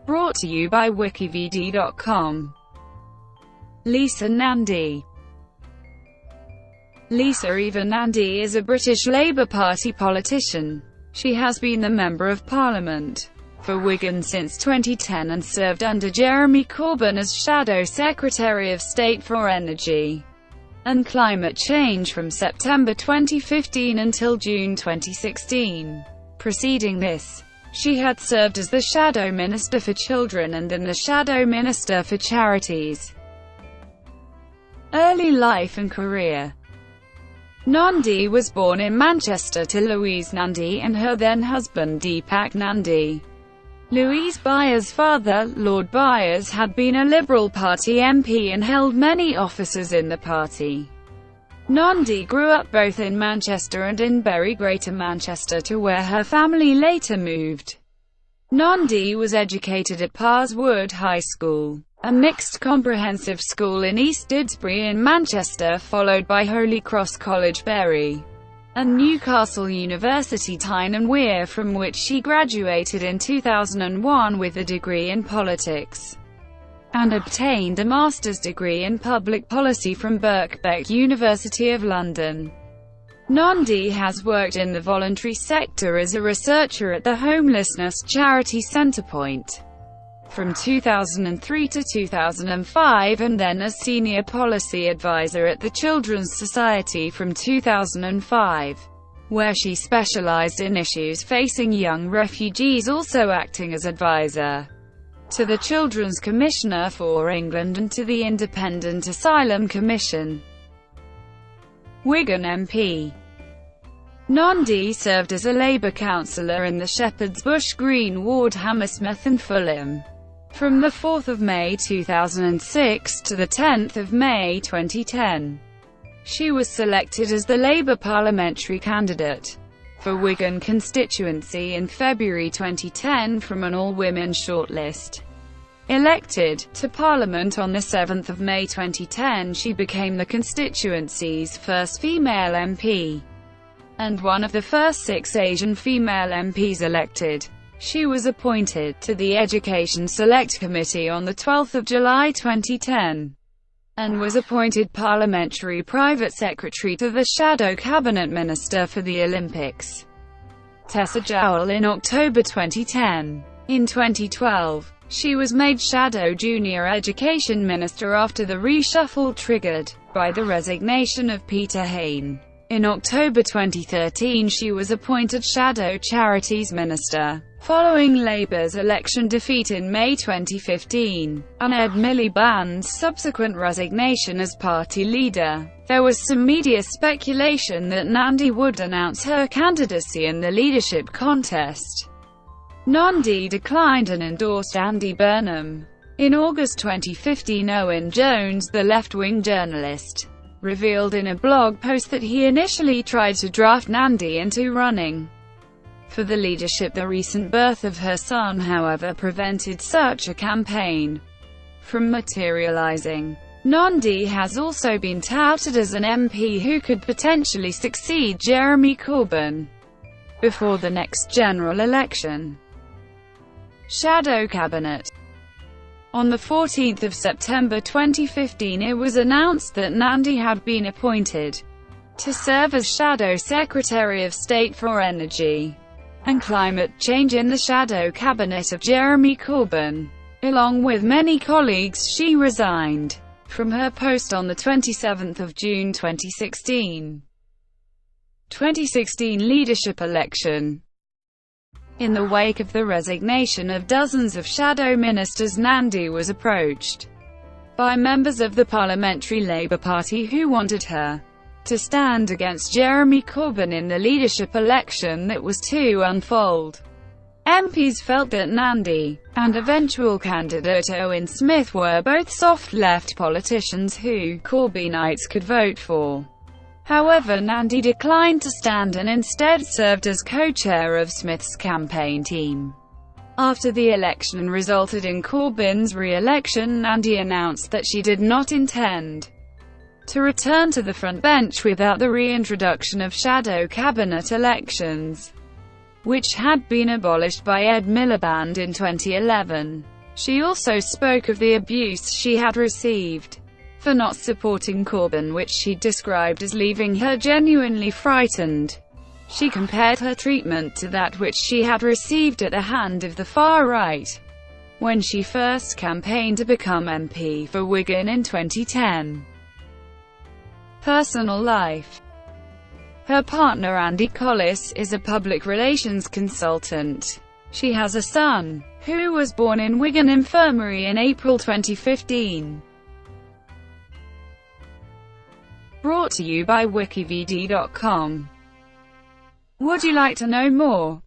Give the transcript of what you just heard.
Brought to you by WikiVidi.com. Eva Nandy. Eva Nandy is a British Labour Party politician. She has been the Member of Parliament for Wigan since 2010 and served under Jeremy Corbyn as Shadow Secretary of State for Energy and Climate Change from September 2015 until June 2016. Preceding this, she had served as the Shadow Minister for Children and then the Shadow Minister for Charities. Early life and career. Nandy was born in Manchester to Louise Nandy and her then-husband Deepak Nandy. Louise Byers' father, Lord Byers, had been a Liberal Party MP and held many offices in the party. Nandy grew up both in Manchester and in Bury, Greater Manchester, to where her family later moved. Nandy was educated at Parswood High School, a mixed comprehensive school in East Didsbury in Manchester, followed by Holy Cross College, Bury, and Newcastle University Tyne and Wear, from which she graduated in 2001 with a degree in politics, and obtained a master's degree in public policy from Birkbeck, University of London. Nandy has worked in the voluntary sector as a researcher at the homelessness charity Centrepoint from 2003 to 2005, and then as senior policy advisor at the Children's Society from 2005, where she specialized in issues facing young refugees, also acting as advisor to the Children's Commissioner for England and to the Independent Asylum Commission. Wigan MP. Nandy served as a Labour councillor in the Shepherd's Bush Green ward, Hammersmith and Fulham, from the 4th of May 2006 to the 10th of May 2010. She was selected as the Labour parliamentary candidate for Wigan constituency in February 2010 from an all-women shortlist. Elected to Parliament on 7 May 2010, she became the constituency's first female MP, and one of the first 6 Asian female MPs elected. She was appointed to the Education Select Committee on 12 July 2010, and was appointed Parliamentary Private Secretary to the Shadow Cabinet Minister for the Olympics, Tessa Jowell, in October 2010. In 2012, she was made Shadow Junior Education Minister after the reshuffle triggered by the resignation of Peter Hain. In October 2013, she was appointed Shadow Charities Minister, following Labour's election defeat in May 2015, and Ed Miliband's subsequent resignation as party leader. There was some media speculation that Nandy would announce her candidacy in the leadership contest. Nandy declined and endorsed Andy Burnham. In August 2015, Owen Jones, the left-wing journalist, revealed in a blog post that he initially tried to draft Nandy into running for the leadership. The recent birth of her son, however, prevented such a campaign from materializing. Nandy has also been touted as an MP who could potentially succeed Jeremy Corbyn before the next general election. Shadow Cabinet. On 14 September 2015, it was announced that Nandy had been appointed to serve as Shadow Secretary of State for Energy and Climate Change in the Shadow Cabinet of Jeremy Corbyn. Along with many colleagues, she resigned from her post on 27 June 2016. 2016 leadership election. In the wake of the resignation of dozens of shadow ministers, Nandy was approached by members of the Parliamentary Labour Party who wanted her to stand against Jeremy Corbyn in the leadership election that was to unfold. MPs felt that Nandy and eventual candidate Owen Smith were both soft left politicians who Corbynites could vote for. However, Nandy declined to stand and instead served as co-chair of Smith's campaign team. After the election resulted in Corbyn's re-election, Nandy announced that she did not intend to return to the front bench without the reintroduction of shadow cabinet elections, which had been abolished by Ed Miliband in 2011. She also spoke of the abuse she had received for not supporting Corbyn, which she described as leaving her genuinely frightened. She compared her treatment to that which she had received at the hand of the far right when she first campaigned to become MP for Wigan in 2010. Personal life. Her partner Andy Collis is a public relations consultant. She has a son, who was born in Wigan Infirmary in April 2015. Brought to you by WikiVidi.com. Would you like to know more?